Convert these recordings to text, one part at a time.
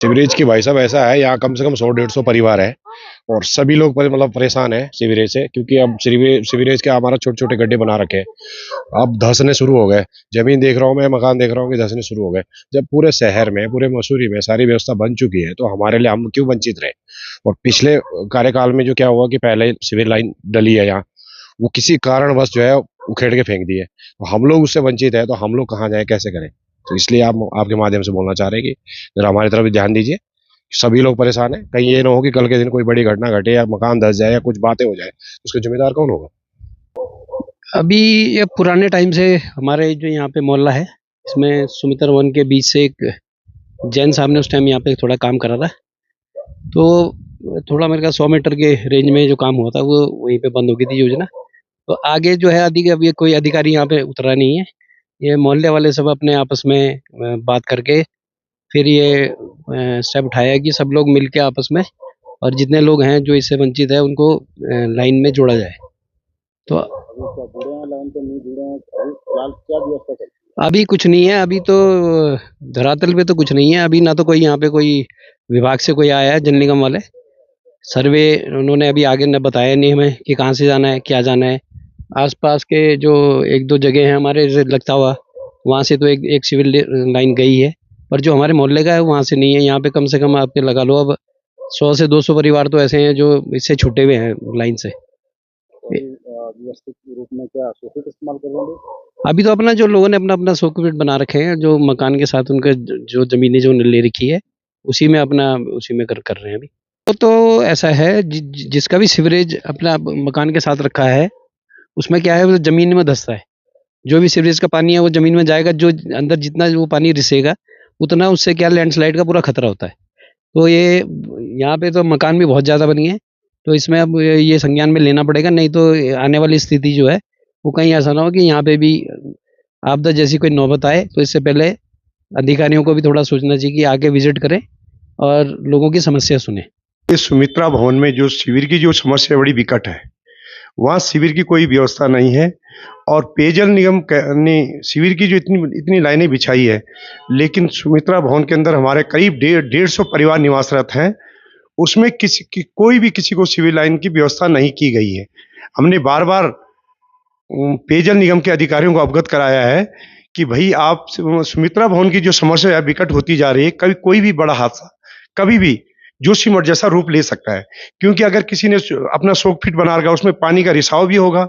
Sewerage की भाई साहब ऐसा है, यहाँ कम से कम 100-150 परिवार है और सभी लोग मतलब परेशान है सीवरेज से, क्योंकि अब सीवरेज के हमारा छोटे छोटे गड्ढे बना रखे हैं। अब धंसने शुरू हो गए। जमीन देख रहा हूँ मैं, मकान देख रहा हूँ कि धंसने शुरू हो गए। जब पूरे शहर में, पूरे मसूरी में सारी व्यवस्था बन चुकी है, तो हमारे लिए हम क्यों वंचित रहे। और पिछले कार्यकाल में जो क्या हुआ कि पहले सीवर लाइन डली है यहाँ, वो किसी कारणवश जो है उखेड़ के फेंक दी है, तो हम लोग उससे वंचित है, तो हम लोग कहाँ जाए, कैसे करें। तो इसलिए आप आपके माध्यम से बोलना चाह रहे हैं कि जरा हमारी तरफ भी ध्यान दीजिए। सभी लोग परेशान हैं, कहीं ये ना हो कि कल के दिन कोई बड़ी घटना घटे या मकान धस जाए या कुछ बातें हो जाए, तो उसका जिम्मेदार कौन होगा। अभी ये पुराने टाइम से हमारे जो यहाँ पे मोहल्ला है, इसमें सुमित्र वन के बीच से एक जैन साहब ने उस टाइम यहाँ पे थोड़ा काम करा था। तो थोड़ा मेरे ख्याल 100 मीटर के रेंज में जो काम हुआ था वो वहीं पे बंद हो गई थी योजना। तो आगे जो है अब ये कोई अधिकारी यहाँ पे उतरा नहीं है। ये मोहल्ले वाले सब अपने आपस में बात करके फिर ये स्टेप उठाया कि सब लोग मिल के आपस में, और जितने लोग हैं जो इससे वंचित है उनको लाइन में जोड़ा जाए। तो अभी कुछ नहीं है, अभी तो धरातल पे तो कुछ नहीं है। अभी ना तो कोई यहाँ पे कोई विभाग से कोई आया है, जल निगम वाले सर्वे उन्होंने अभी आगे न बताया नहीं हमें कि कहाँ से जाना है, क्या जाना है। आसपास के जो एक दो जगह हैं हमारे से लगता हुआ, वहाँ से तो एक सिविल लाइन गई है, पर जो हमारे मोहल्ले का है वहाँ से नहीं है। यहाँ पे कम से कम आपके लगा लो अब 100 से 200 परिवार तो ऐसे हैं जो इससे छूटे हुए हैं लाइन से। व्यवस्थित रूप में क्या सोकेट इस्तेमाल कर रहे हैं? अभी तो अपना जो लोगों ने अपना अपना सोकेट बना रखे हैं, जो मकान के साथ उनके जो जमीनें जो ले रखी है, उसी में अपना उसी में कर रहे हैं अभी। तो ऐसा है जिसका भी सीवरेज अपना मकान के साथ रखा है, उसमें क्या है वो जमीन में धंसता है। जो भी सीवरेज का पानी है वो जमीन में जाएगा, जो अंदर जितना वो पानी रिसेगा उतना उससे क्या लैंडस्लाइड का पूरा खतरा होता है। तो ये यहाँ पे तो मकान भी बहुत ज़्यादा बनी है, तो इसमें अब ये संज्ञान में लेना पड़ेगा, नहीं तो आने वाली स्थिति जो है वो कहीं ऐसा ना हो कि यहाँ पे भी आपदा जैसी कोई नौबत आए। तो इससे पहले अधिकारियों को भी थोड़ा सोचना चाहिए कि आके विजिट करें और लोगों की समस्या सुने। सुमित्रा भवन में जो शिविर की जो समस्या बड़ी विकट है, वहाँ शिविर की कोई व्यवस्था नहीं है और पेयजल निगम ने शिविर की जो इतनी लाइनें बिछाई है, लेकिन सुमित्रा भवन के अंदर हमारे करीब 150 परिवार निवासरत हैं, उसमें कोई भी किसी को शिविर लाइन की व्यवस्था नहीं की गई है। हमने बार बार पेयजल निगम के अधिकारियों को अवगत कराया है कि भाई आप सुमित्रा भवन की जो समस्या विकट होती जा रही है, कभी कोई भी बड़ा हादसा कभी भी जोशीमठ जैसा रूप ले सकता है, क्योंकि अगर किसी ने अपना 100 फीट बना रखा, उसमें पानी का रिसाव भी होगा।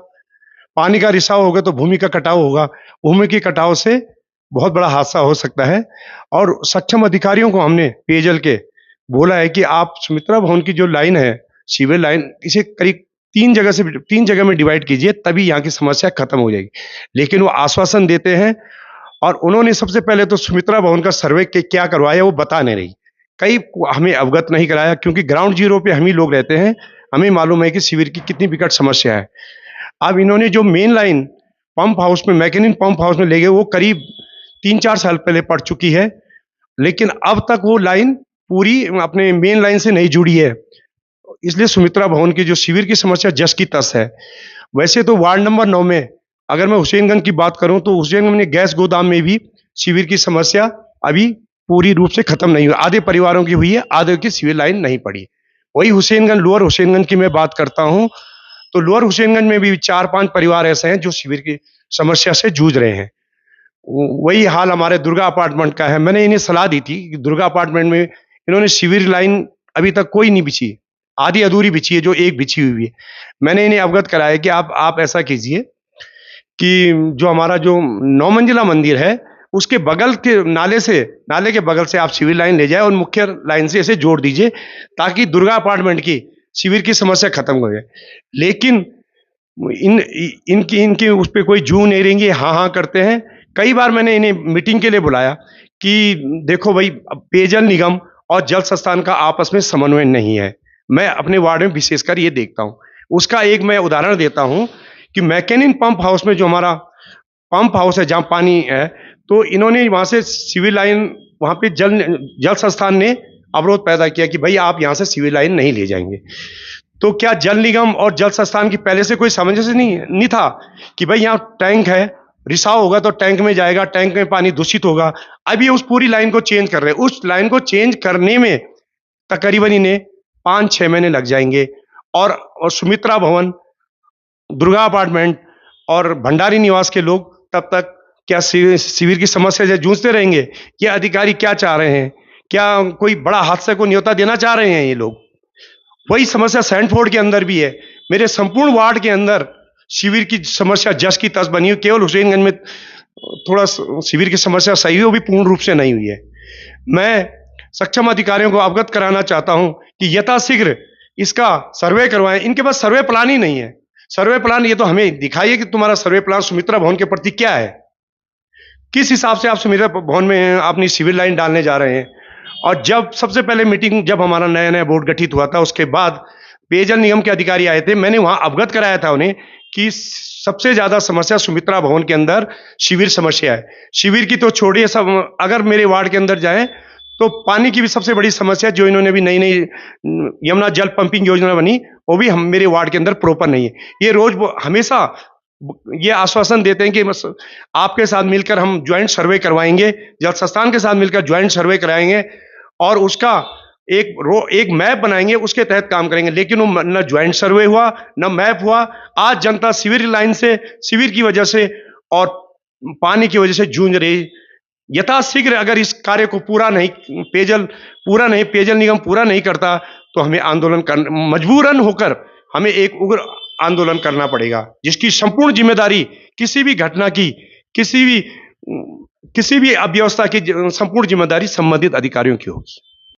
पानी का रिसाव होगा तो भूमि का कटाव होगा, भूमि के कटाव से बहुत बड़ा हादसा हो सकता है। और सक्षम अधिकारियों को हमने पेयजल के बोला है कि आप सुमित्रा भवन की जो लाइन है, सीवर लाइन, इसे करीब 3 जगह में डिवाइड कीजिए, तभी यहाँ की समस्या खत्म हो जाएगी। लेकिन वो आश्वासन देते हैं और उन्होंने सबसे पहले तो सुमित्रा भवन का सर्वे क्या करवाया वो बता नहीं रही, कई हमें अवगत नहीं कराया, क्योंकि ग्राउंड जीरो पे हम ही लोग रहते हैं, हमें मालूम है कि शिविर की कितनी विकट समस्या है। अब इन्होंने जो मेन लाइन पंप हाउस में, मैकेनिक पंप हाउस में ले गए, वो करीब 3-4 साल पहले पड़ चुकी है, लेकिन अब तक वो लाइन पूरी अपने मेन लाइन से नहीं जुड़ी है। इसलिए सुमित्रा भवन की जो शिविर की समस्या जस की तस है। वैसे तो वार्ड नंबर 9 में अगर मैं हुसैनगंज की बात करूं तो हुसैनगंज में गैस गोदाम में भी शिविर की समस्या अभी पूरी रूप से खत्म नहीं हुई। आधे परिवारों की हुई है, आधे की शिविर लाइन नहीं पड़ी। वही हुसैनगंज, लोअर हुसैनगंज की मैं बात करता हूं, तो लोअर हुसैनगंज में भी 4-5 परिवार ऐसे हैं जो शिविर की समस्या से जूझ रहे हैं। वही हाल हमारे दुर्गा अपार्टमेंट का है। मैंने इन्हें सलाह दी थी कि दुर्गा अपार्टमेंट में इन्होंने शिविर लाइन अभी तक कोई नहीं बिछी, आधी अधूरी बिछी है, जो एक बिछी हुई है। मैंने इन्हें अवगत कराया कि आप ऐसा कीजिए कि जो हमारा जो 9 मंजिला मंदिर है, उसके बगल के नाले के बगल से आप शिविर लाइन ले जाए और मुख्य लाइन से इसे जोड़ दीजिए, ताकि दुर्गा अपार्टमेंट की शिविर की समस्या खत्म हो जाए। लेकिन इनकी उस पर कोई जू नहीं रहेंगे, हाँ करते हैं। कई बार मैंने इन्हें मीटिंग के लिए बुलाया कि देखो भाई, पेयजल निगम और जल संस्थान का आपस में समन्वय नहीं है। मैं अपने वार्ड में विशेषकर ये देखता हूँ। उसका एक मैं उदाहरण देता हूँ कि मैकेनिक पंप हाउस में, जो हमारा पंप हाउस है जहाँ पानी है, तो इन्होंने वहाँ से सिविल लाइन, वहाँ पे जल संस्थान ने अवरोध पैदा किया कि भाई आप यहाँ से सिविल लाइन नहीं ले जाएंगे। तो क्या जल निगम और जल संस्थान की पहले से कोई सामंजस्य नहीं था कि भाई यहाँ टैंक है, रिसाव होगा तो टैंक में जाएगा, टैंक में पानी दूषित होगा। अभी उस पूरी लाइन को चेंज कर रहे हैं। उस लाइन को चेंज करने में तकरीबन इन्हें 5-6 महीने लग जाएंगे। और सुमित्रा भवन, दुर्गा अपार्टमेंट और भंडारी निवास के लोग तब तक क्या शिविर की समस्या से जूझते रहेंगे? ये अधिकारी क्या चाह रहे हैं? क्या कोई बड़ा हादसे को न्योता देना चाह रहे हैं ये लोग? वही समस्या सैंडफोर्ड के अंदर भी है। मेरे संपूर्ण वार्ड के अंदर शिविर की समस्या जस की तस बनी हुई। केवल हुसैनगंज में थोड़ा शिविर की समस्या सही हुई, वो भी पूर्ण रूप से नहीं हुई है। मैं सक्षम अधिकारियों को अवगत कराना चाहता हूं कि यथाशीघ्र इसका सर्वे करवाएं। इनके पास सर्वे प्लान ही नहीं है। सर्वे प्लान ये तो हमें दिखाइए कि तुम्हारा सर्वे प्लान सुमित्रा भवन के प्रति क्या है, किस हिसाब से आप सुमित्रा भवन में अपनी सिविल लाइन डालने जा रहे हैं। और जब सबसे पहले मीटिंग, जब हमारा नया नया बोर्ड गठित हुआ था, उसके बाद पेयजल निगम के अधिकारी आए थे। मैंने वहां अवगत कराया था उन्हें कि सबसे ज्यादा समस्या सुमित्रा भवन के अंदर शिविर समस्या है। शिविर की तो छोड़िए, सब अगर मेरे वार्ड के अंदर जाएं तो पानी की भी सबसे बड़ी समस्या, जो इन्होंने भी नई नई यमुना जल पंपिंग योजना बनी, वो भी हम मेरे वार्ड के अंदर प्रॉपर नहीं है। ये रोज हमेशा ये आश्वासन देते हैं कि आपके साथ मिलकर हम ज्वाइंट सर्वे करवाएंगे, जल संस्थान के साथ मिलकर ज्वाइंट सर्वे कराएंगे और उसका एक मैप बनाएंगे, उसके तहत काम करेंगे। लेकिन वो न ज्वाइंट सर्वे हुआ, न मैप हुआ। आज जनता सीवर लाइन से, सीवर की वजह से और पानी की वजह से जूझ रही। यथाशीघ्र अगर इस कार्य को पेयजल निगम पूरा नहीं करता तो हमें आंदोलन करना, मजबूरन होकर हमें एक उग्र आंदोलन करना पड़ेगा, जिसकी संपूर्ण जिम्मेदारी किसी भी घटना की, किसी भी अव्यवस्था की संपूर्ण जिम्मेदारी संबंधित अधिकारियों की होगी।